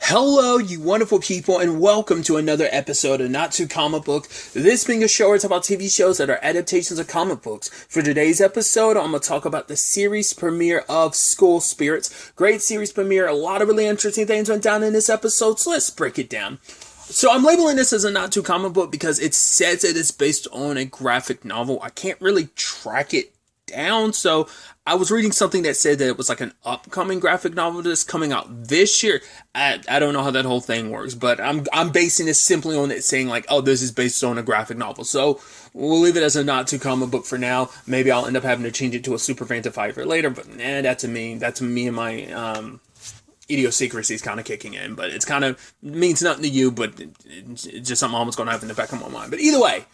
Hello, you wonderful people, and welcome to another episode of Not Too Comic Book. This being a show where it's about TV shows that are adaptations of comic books. For today's episode, I'm going to talk about the series premiere of School Spirits. Great series premiere. A lot of really interesting things went down in this episode, so let's break it down. So I'm labeling this as a Not Too Comic Book because it says it is based on a graphic novel. I can't really track it down, so I was reading something that said that it was like an upcoming graphic novel that's coming out this year. I don't know how that whole thing works, but I'm basing this simply on it saying like, oh, this is based on a graphic novel. So we'll leave it as a Not Too Comic Book for now. Maybe I'll end up having to change it to a Super Fantasy for later, but that's me and my idiosyncrasies kind of kicking in. But it's kind of means nothing to you, but it's just something I'm almost going to have in the back of my mind. But either way,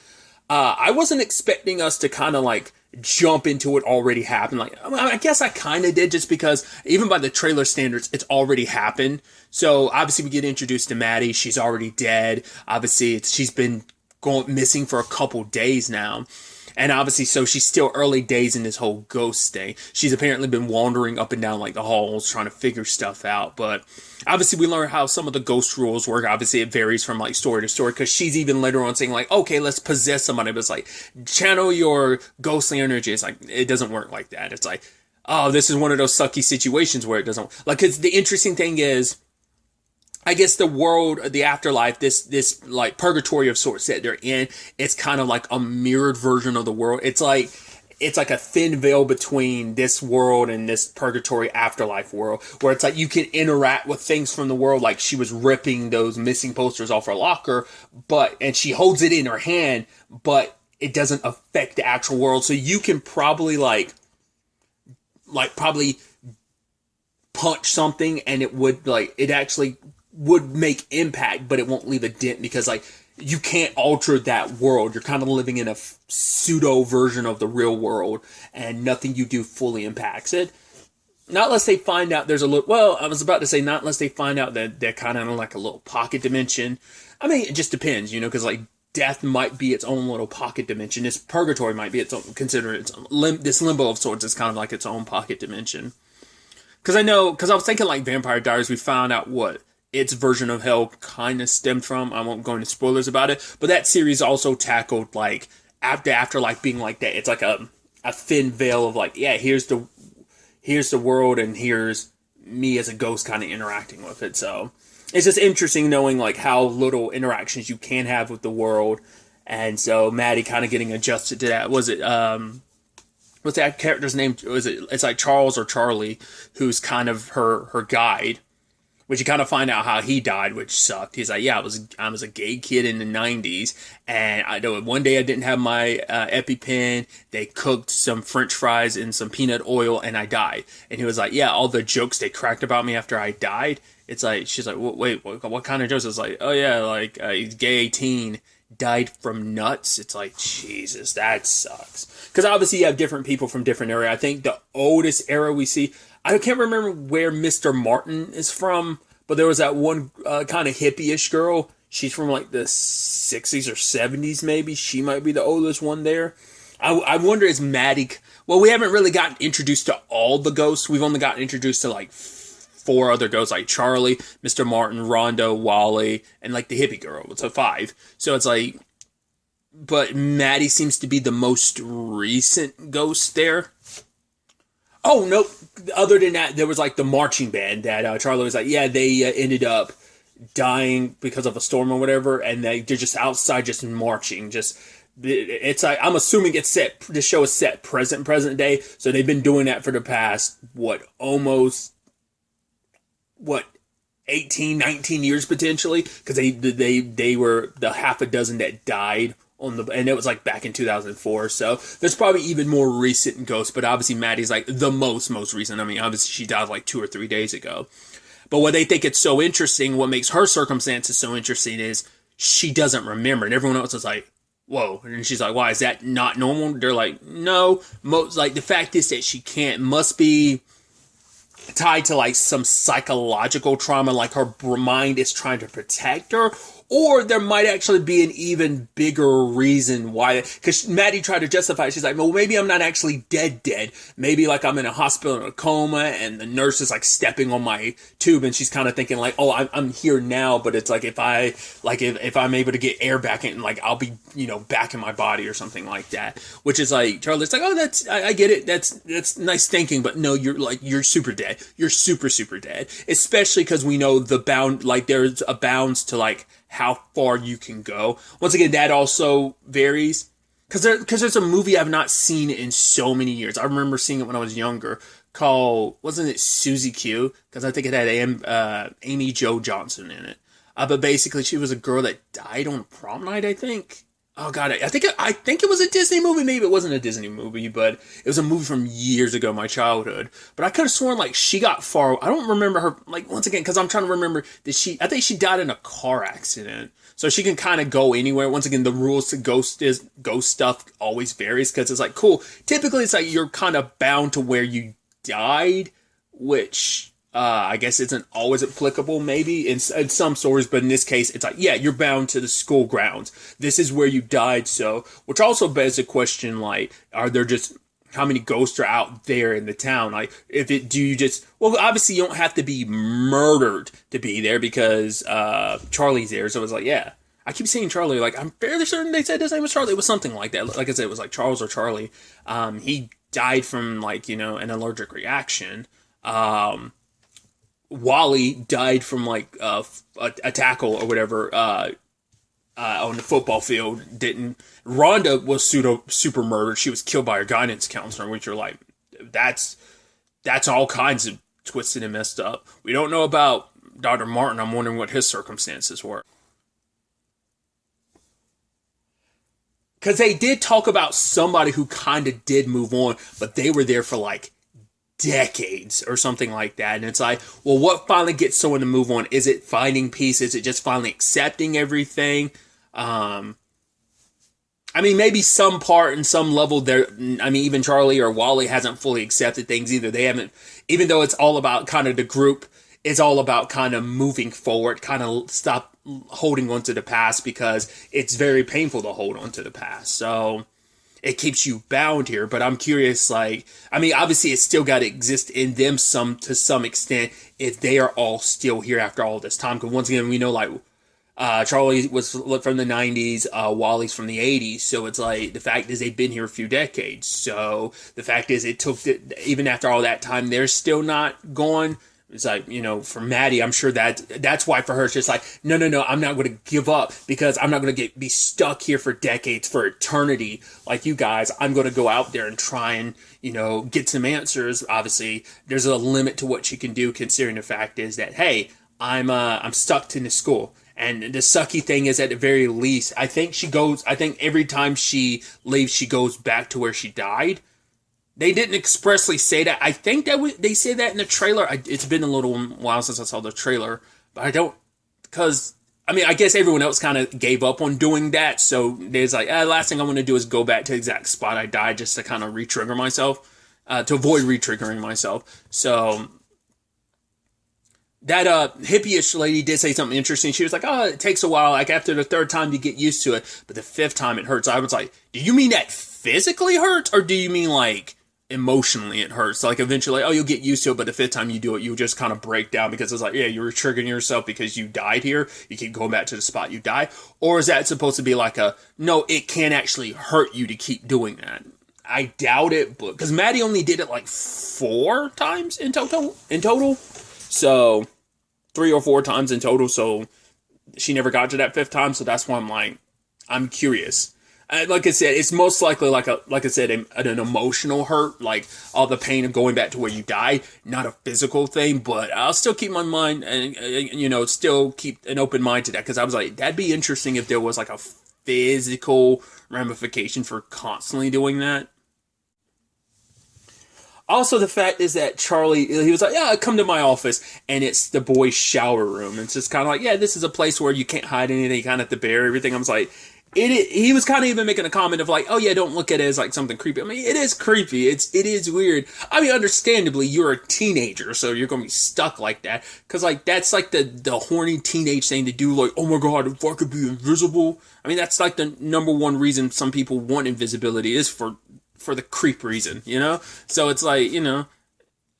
I wasn't expecting us to kind of like jump into it already happened. Like, I guess I kind of did, just because even by the trailer standards, it's already happened. So obviously we get introduced to Maddie. She's already dead. Obviously she's been going missing for a couple days now. And obviously, so she's still early days in this whole ghost thing. She's apparently been wandering up and down like the halls trying to figure stuff out. But obviously we learn how some of the ghost rules work. Obviously it varies from like story to story, because she's even later on saying like, okay, let's possess somebody. But it's like, channel your ghostly energy. It's like, it doesn't work like that. It's like, oh, this is one of those sucky situations where it doesn't work. Like, cause the interesting thing is, I guess the world, the afterlife, this like purgatory of sorts that they're in, it's kind of like a mirrored version of the world. It's like a thin veil between this world and this purgatory afterlife world, where it's like you can interact with things from the world. Like she was ripping those missing posters off her locker, and she holds it in her hand, but it doesn't affect the actual world. So you can probably probably punch something and it would it actually would make impact, but it won't leave a dent, because like you can't alter that world. You're kind of living in a pseudo version of the real world, and nothing you do fully impacts it. Not unless they find out there's a little, well, I was about to say not unless they find out that they're kind of in like a little pocket dimension. I mean, it just depends, because like death might be its own little pocket dimension. This purgatory might be its own, considered its own, this limbo of sorts is kind of like its own pocket dimension. Because I was thinking like Vampire Diaries, we found out what its version of hell kind of stemmed from. I won't go into spoilers about it, but that series also tackled like afterlife being like that. It's like a thin veil of like, yeah, here's the world, and here's me as a ghost kind of interacting with it. So it's just interesting knowing like how little interactions you can have with the world. And so Maddie kind of getting adjusted to that. Was it what's that character's name? It's like Charles or Charlie, who's kind of her guide. Which you kind of find out how he died, which sucked. He's like, yeah, I was a gay kid in the 90s, and I know one day I didn't have my EpiPen. They cooked some French fries in some peanut oil, and I died. And he was like, yeah, all the jokes they cracked about me after I died. It's like, she's like, wait, what kind of jokes? It's like, oh yeah, like he's gay 18, died from nuts. It's like, Jesus, that sucks. Because obviously you have different people from different area. I think the oldest era we see, I can't remember where Mr. Martin is from, but there was that one kind of hippie-ish girl. She's from like the 60s or 70s maybe. She might be the oldest one there. I wonder, is Maddie... Well, we haven't really gotten introduced to all the ghosts. We've only gotten introduced to like 4 other ghosts, like Charlie, Mr. Martin, Rondo, Wally, and like the hippie girl. So 5. So it's like... But Maddie seems to be the most recent ghost there. Oh, no. Other than that, there was like the marching band that Charlie was like, yeah, they ended up dying because of a storm or whatever, and they're just outside just marching. It's like, I'm assuming the show is set present day, so they've been doing that for the past, 18, 19 years potentially, because they were the half a dozen that died. And it was like back in 2004, so there's probably even more recent ghosts, but obviously Maddie's like the most recent. I mean, obviously she died like 2 or 3 days ago. But what they think it's so interesting, what makes her circumstances so interesting, is she doesn't remember, and everyone else is like, whoa. And she's like, why, is that not normal? They're like, no. Like, the fact is that she can't, must be tied to like some psychological trauma, like her mind is trying to protect her, Or there might actually be an even bigger reason why, because Maddie tried to justify it. She's like, well, maybe I'm not actually dead. Maybe like I'm in a hospital in a coma and the nurse is like stepping on my tube and she's kind of thinking like, oh, I'm here now, but it's like if I'm able to get air back in, like I'll be, back in my body or something like that. Which is like, Charlie's like, oh, I get it. That's nice thinking, but no, you're super dead. You're super, super dead. Especially because we know there's a bounds to like how far you can go. Once again, that also varies because there's a movie I've not seen in so many years. I remember seeing it when I was younger called, wasn't it Susie Q? Because I think it had Amy Jo Johnson in it. But basically she was a girl that died on prom night, I think. Oh god, I think it was a Disney movie. Maybe it wasn't a Disney movie, but it was a movie from years ago, my childhood. But I could have sworn like she got far. I don't remember her, like, once again, because I'm trying to remember. I think she died in a car accident, so she can kind of go anywhere. Once again, the rules to ghost stuff always varies because it's like, cool. Typically, it's like you're kind of bound to where you died, which I guess isn't always applicable, maybe in some stories, but in this case, it's like, yeah, you're bound to the school grounds. This is where you died, so, which also begs the question, like, are there just, how many ghosts are out there in the town? Like, well, obviously you don't have to be murdered to be there because Charlie's there, so it's like, yeah. I keep saying Charlie, like, I'm fairly certain they said his name was Charlie. It was something like that. Like I said, it was like Charles or Charlie. He died from, like, an allergic reaction. Wally died from like a tackle or whatever on the football field. Rhonda was super murdered. She was killed by her guidance counselor, which are like, that's all kinds of twisted and messed up. We don't know about Dr. Martin. I'm wondering what his circumstances were. Because they did talk about somebody who kind of did move on, but they were there for like decades or something like that. And it's like, well, what finally gets someone to move on? Is it finding peace? Is it just finally accepting everything? Maybe some part and some level there. Even Charlie or Wally hasn't fully accepted things either. They haven't, even though it's all about kind of the group, it's all about kind of moving forward, kind of stop holding on to the past because it's very painful to hold on to the past. So it keeps you bound here, but I'm curious, obviously it's still got to exist in them to some extent if they are all still here after all this time. Because once again, we know, Charlie was from the 90s, Wally's from the 80s, so it's like, the fact is they've been here a few decades. So the fact is even after all that time, they're still not gone. It's like, for Maddie, I'm sure that's why for her, it's just like, no, I'm not going to give up because I'm not going to be stuck here for decades, for eternity, like you guys. I'm going to go out there and try and, get some answers. Obviously, there's a limit to what she can do, considering the fact is that, hey, I'm stuck in the school. And the sucky thing is, at the very least, I think every time she leaves, she goes back to where she died. They didn't expressly say that. I think that they say that in the trailer. It's been a little while since I saw the trailer, but I don't, because, I guess everyone else kind of gave up on doing that, so there's like, last thing I want to do is go back to the exact spot I died just to kind of re-trigger myself, to avoid re-triggering myself. So that hippie-ish lady did say something interesting. She was like, oh, it takes a while, like after the third time you get used to it, but the fifth time it hurts. I was like, do you mean that physically hurts, or do you mean like emotionally it hurts? Like eventually, you'll get used to it, but the fifth time you do it, you just kind of break down because it's like, yeah, you're triggering yourself because you died here. You keep going back to the spot you died. Or is that supposed to be like no, it can actually hurt you to keep doing that? I doubt it, but because Maddie only did it like 4 times in total. So 3 or 4 times in total. So she never got to that 5th time. So that's why I'm curious. Like I said, it's most likely like I said, an emotional hurt, like all the pain of going back to where you died, not a physical thing. But I'll still keep my mind and still keep an open mind to that, because I was like, that'd be interesting if there was like a physical ramification for constantly doing that. Also, the fact is that Charlie, he was like, yeah, come to my office. And it's the boys' shower room. It's just kind of like, yeah, this is a place where you can't hide anything. You kind of have to bear everything. I was like, he was kind of even making a comment of like, oh yeah, don't look at it as like something creepy. I mean, it is creepy. It is weird. I mean, understandably, you're a teenager, so you're going to be stuck like that. Cause like, that's like the horny teenage thing to do. Like, oh my God, if I could be invisible. I mean, that's like the number one reason some people want invisibility is for the creep reason, you know? So it's like, you know,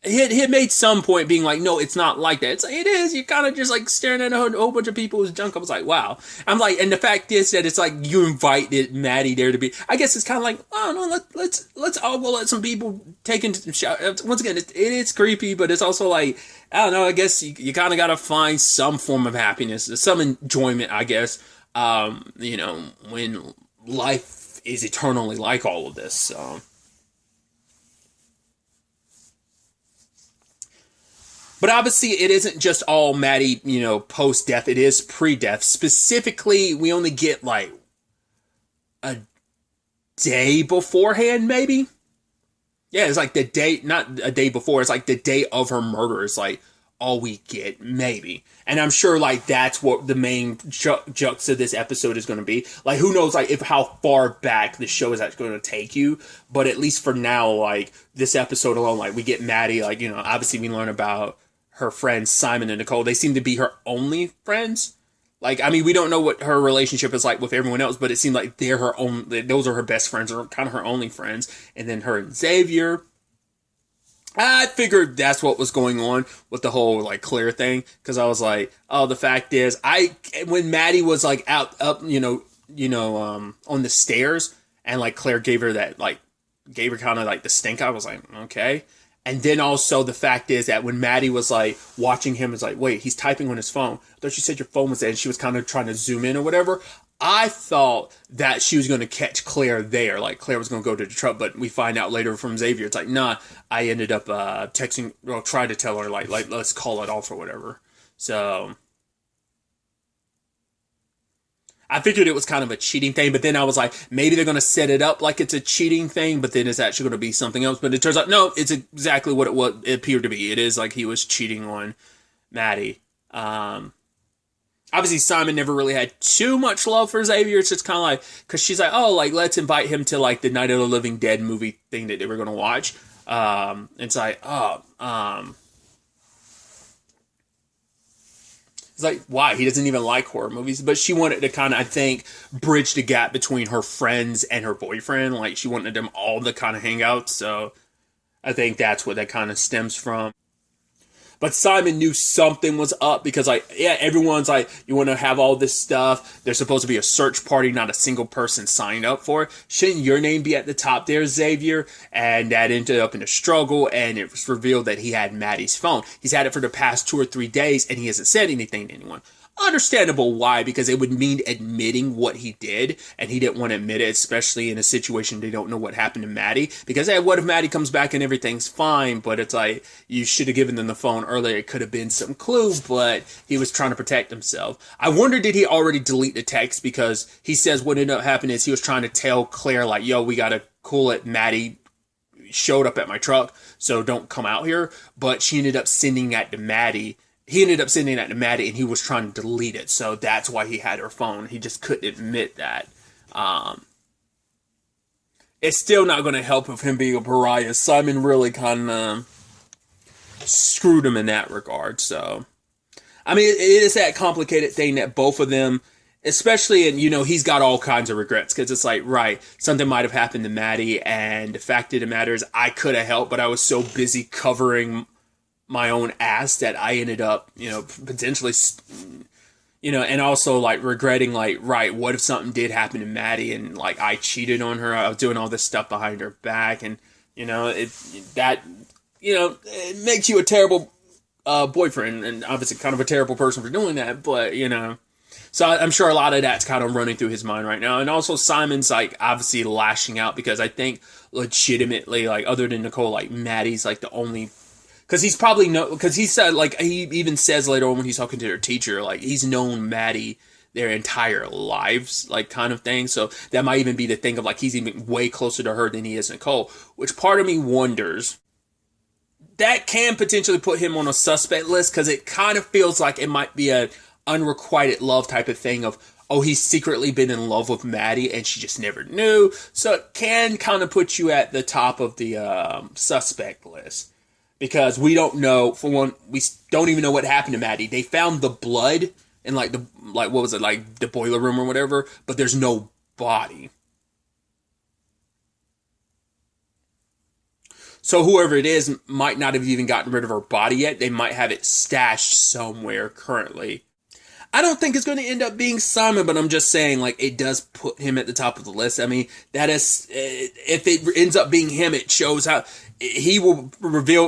he had made some point being like, no, it's not like that. It's like, it is. You're kind of just like staring at a whole bunch of people's junk. I was like, wow. I'm like, and the fact is that it's like you invited Maddie there to be. I guess it's kind of like, oh no, let's all go let some people take into the shower. Once again, it is creepy, but it's also like, I don't know. I guess you kind of got to find some form of happiness, some enjoyment, I guess. You know, when life is eternally like all of this. So. But obviously, it isn't just all Maddie, you know, post-death. It is pre-death. Specifically, we only get, like, a day beforehand, maybe? Yeah, it's like the day, not a day before. It's like the day of her murder is, like, all we get, maybe. And I'm sure, like, that's what the main jux of this episode is going to be. Like, who knows, like, how far back the show is actually going to take you. But at least for now, like, this episode alone, like, we get Maddie, like, you know, obviously we learn about her friends Simon and Nicole. They seem to be her only friends. Like, I mean, we don't know what her relationship is like with everyone else, but it seemed like they're her own. Those are her best friends, or kind of her only friends. And then her and Xavier. I figured that's what was going on with the whole like Claire thing, because I was like, oh, the fact is, when Maddie was like up, on the stairs, and like Claire gave her kind of like the stink. I was like, okay. And then also the fact is that when Maddie was like watching him, was like, wait, he's typing on his phone. I thought she said your phone was there, and she was kind of trying to zoom in or whatever. I thought that she was going to catch Claire there, like Claire was going to go to the truck, but we find out later from Xavier, it's like, nah, I ended up texting, well, tried to tell her, like let's call it off or whatever. So I figured it was kind of a cheating thing, but then I was like, maybe they're going to set it up like it's a cheating thing, but then it's actually going to be something else. But it turns out, no, it's exactly what it appeared to be. It is like he was cheating on Maddie. Obviously, Simon never really had too much love for Xavier. It's just kind of like, because she's like, oh, like, let's invite him to, like, the Night of the Living Dead movie thing that they were going to watch. It's like, it's like, why? He doesn't even like horror movies. But she wanted to kind of, I think, bridge the gap between her friends and her boyfriend. Like, she wanted them all to kind of hang out. So I think that's where that kind of stems from. But Simon knew something was up because, like, yeah, everyone's like, you want to have all this stuff. There's supposed to be a search party, not a single person signed up for it. Shouldn't your name be at the top there, Xavier? And that ended up in a struggle, and it was revealed that he had Maddie's phone. He's had it for the past 2 or 3 days, and he hasn't said anything to anyone. Understandable why, because it would mean admitting what he did, and he didn't want to admit it, especially in a situation they don't know what happened to Maddie. Because, hey, what if Maddie comes back and everything's fine, but it's like, you should have given them the phone earlier. It could have been some clue, but he was trying to protect himself. I wonder, did he already delete the text? Because he says what ended up happening is he was trying to tell Claire, like, yo, we gotta cool it. Maddie showed up at my truck, so don't come out here. But she ended up sending that to Maddie. He ended up sending that to Maddie, and he was trying to delete it. So that's why he had her phone. He just couldn't admit that. It's still not going to help with him being a pariah. Simon really kind of screwed him in that regard. So, I mean, it is that complicated thing that both of them, especially, and he's got all kinds of regrets, because it's like, right, something might have happened to Maddie, and the fact of the matter is I could have helped, but I was so busy covering my own ass that I ended up, potentially, and also like regretting, like, right, what if something did happen to Maddie and like I cheated on her, I was doing all this stuff behind her back, and it makes you a terrible boyfriend, and obviously kind of a terrible person for doing that, but so I'm sure a lot of that's kind of running through his mind right now. And also Simon's like obviously lashing out, because I think legitimately, like, other than Nicole, like, Maddie's like the only. Because he's probably because he said, like, he even says later on when he's talking to their teacher, like, he's known Maddie their entire lives, like, kind of thing. So that might even be the thing of, like, he's even way closer to her than he is Nicole. Which part of me wonders that can potentially put him on a suspect list because it kind of feels like it might be a unrequited love type of thing of, oh, he's secretly been in love with Maddie and she just never knew. So it can kind of put you at the top of the suspect list because we don't know. For one, we don't even know what happened to Maddie. They found the blood in like what was it, like the boiler room or whatever, but there's no body. So whoever it is might not have even gotten rid of her body yet. They might have it stashed somewhere currently. I don't think it's going to end up being Simon, but I'm just saying, like, it does put him at the top of the list. I mean, that is, if it ends up being him, it shows how he will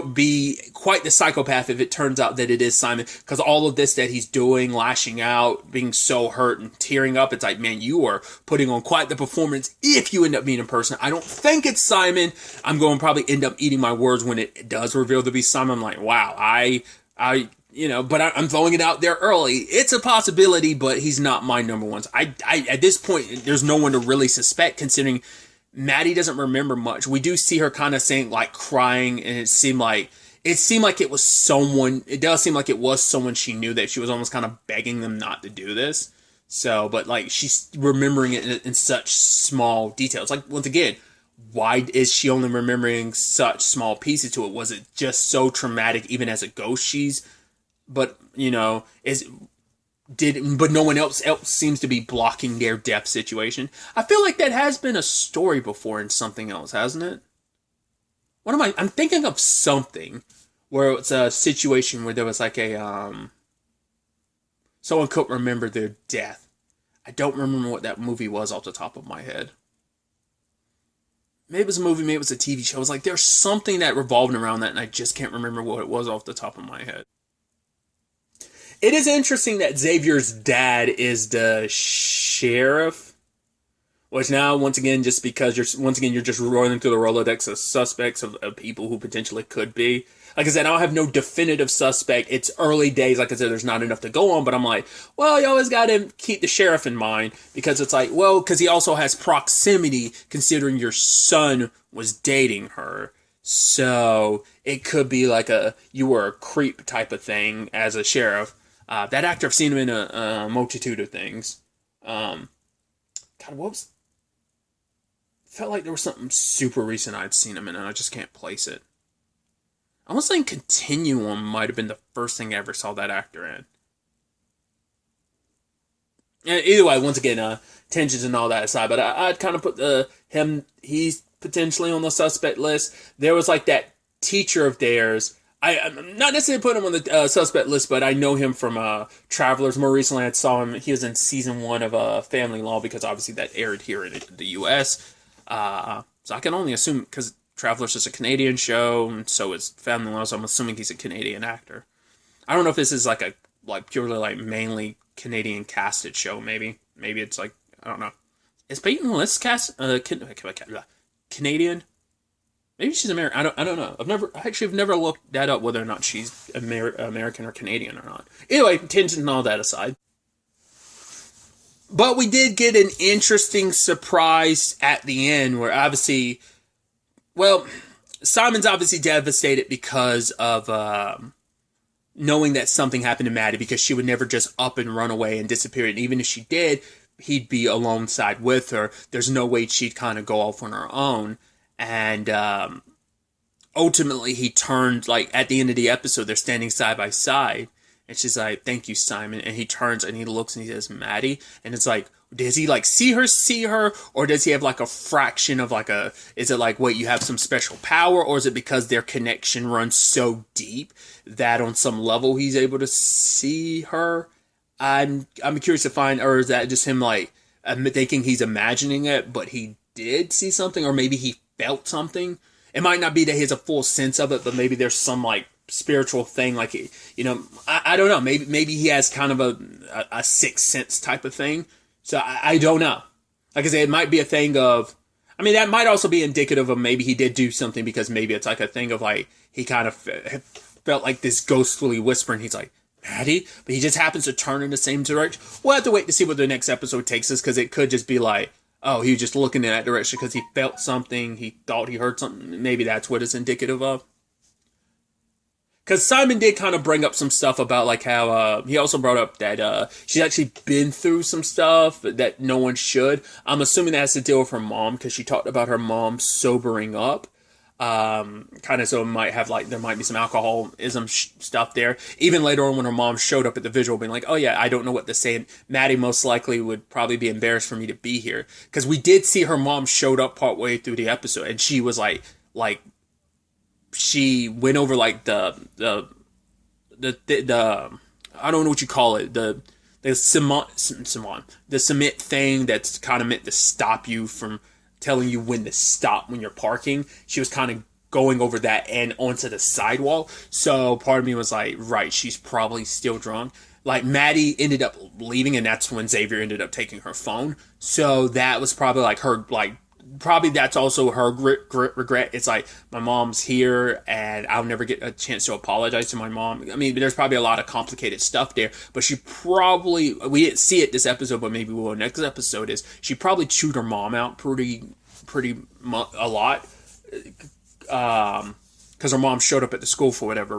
be quite the psychopath if it turns out that it is Simon. Because all of this that he's doing, lashing out, being so hurt and tearing up, it's like, man, you are putting on quite the performance if you end up being in person. I don't think it's Simon. I'm going to probably end up eating my words when it does reveal to be Simon. I'm like, wow, but I'm throwing it out there early. It's a possibility, but he's not my number one. I at this point, there's no one to really suspect, considering Maddie doesn't remember much. We do see her kind of saying, like, crying, and it seemed like it was someone. It does seem like it was someone she knew that she was almost kind of begging them not to do this. So, but like she's remembering it in such small details. Like, once again, why is she only remembering such small pieces to it? Was it just so traumatic, even as a ghost? But no one else seems to be blocking their death situation. I feel like that has been a story before in something else, hasn't it? I'm thinking of something where it's a situation where there was like someone couldn't remember their death. I don't remember what that movie was off the top of my head. Maybe it was a movie, maybe it was a TV show. It was like there's something that revolved around that, and I just can't remember what it was off the top of my head. It is interesting that Xavier's dad is the sheriff, which now, once again, just because you're just rolling through the Rolodex of suspects of people who potentially could be. Like I said, I don't have no definitive suspect. It's early days. Like I said, there's not enough to go on, but I'm like, well, you always got to keep the sheriff in mind because it's like, well, because he also has proximity considering your son was dating her. So it could be like you were a creep type of thing as a sheriff. That actor, I've seen him in a multitude of things. Felt like there was something super recent I'd seen him in, and I just can't place it. I was saying Continuum might have been the first thing I ever saw that actor in. Either way, once again, tensions and all that aside, but I'd kind of put he's potentially on the suspect list. There was like that teacher of theirs. I'm not necessarily putting him on the suspect list, but I know him from Travelers. More recently, I saw him. He was in season 1 of Family Law because obviously that aired here in the U.S. So I can only assume because Travelers is a Canadian show, and so is Family Law. So I'm assuming he's a Canadian actor. I don't know if this is like purely mainly Canadian casted show. Maybe it's like, I don't know. Is Peyton List cast Canadian? Maybe she's American. I don't know. I've never looked that up whether or not she's American or Canadian or not. Anyway, tension and all that aside. But we did get an interesting surprise at the end where obviously, well, Simon's obviously devastated because of knowing that something happened to Maddie, because she would never just up and run away and disappear. And even if she did, he'd be alongside with her. There's no way she'd kind of go off on her own. And ultimately, he turned, like, at the end of the episode, they're standing side by side. And she's like, thank you, Simon. And he turns and he looks and he says, Maddie. And it's like, does he, like, see her? Or does he have, like, a fraction of, like, is it like, wait, you have some special power? Or is it because their connection runs so deep that on some level he's able to see her? I'm curious to find, or is that just him, like, thinking he's imagining it, but he did see something? Or maybe he felt something. It might not be that he has a full sense of it, but maybe there's some like spiritual thing, like, I don't know. Maybe he has kind of a sixth sense type of thing. So I don't know. Like I say, it might be a thing of, that might also be indicative of maybe he did do something, because maybe it's like a thing of like he kind of felt like this ghostly whisper, and he's like, Maddie, but he just happens to turn in the same direction. We'll have to wait to see what the next episode takes us, because it could just be like, oh, he was just looking in that direction because he felt something, he thought he heard something. Maybe that's what it's indicative of. Because Simon did kind of bring up some stuff about like how he also brought up that she's actually been through some stuff that no one should. I'm assuming that has to deal with her mom because she talked about her mom sobering up. Kind of so it might have like there might be some alcoholism stuff there. Even later on when her mom showed up at the visual, being like, "Oh yeah, I don't know what to say." And Maddie most likely would probably be embarrassed for me to be here because we did see her mom showed up partway through the episode, and she was like she went over like the I don't know what you call it, the cement thing that's kind of meant to stop you from telling you when to stop when you're parking. She was kind of going over that and onto the sidewalk. So part of me was like, right, she's probably still drunk. Like Maddie ended up leaving, and that's when Xavier ended up taking her phone. So that was probably like her probably that's also her regret. It's like, my mom's here and I'll never get a chance to apologize to my mom. I mean, there's probably a lot of complicated stuff there, but she probably, we didn't see it this episode, but maybe we will next episode, is she probably chewed her mom out a lot. Because her mom showed up at the school for whatever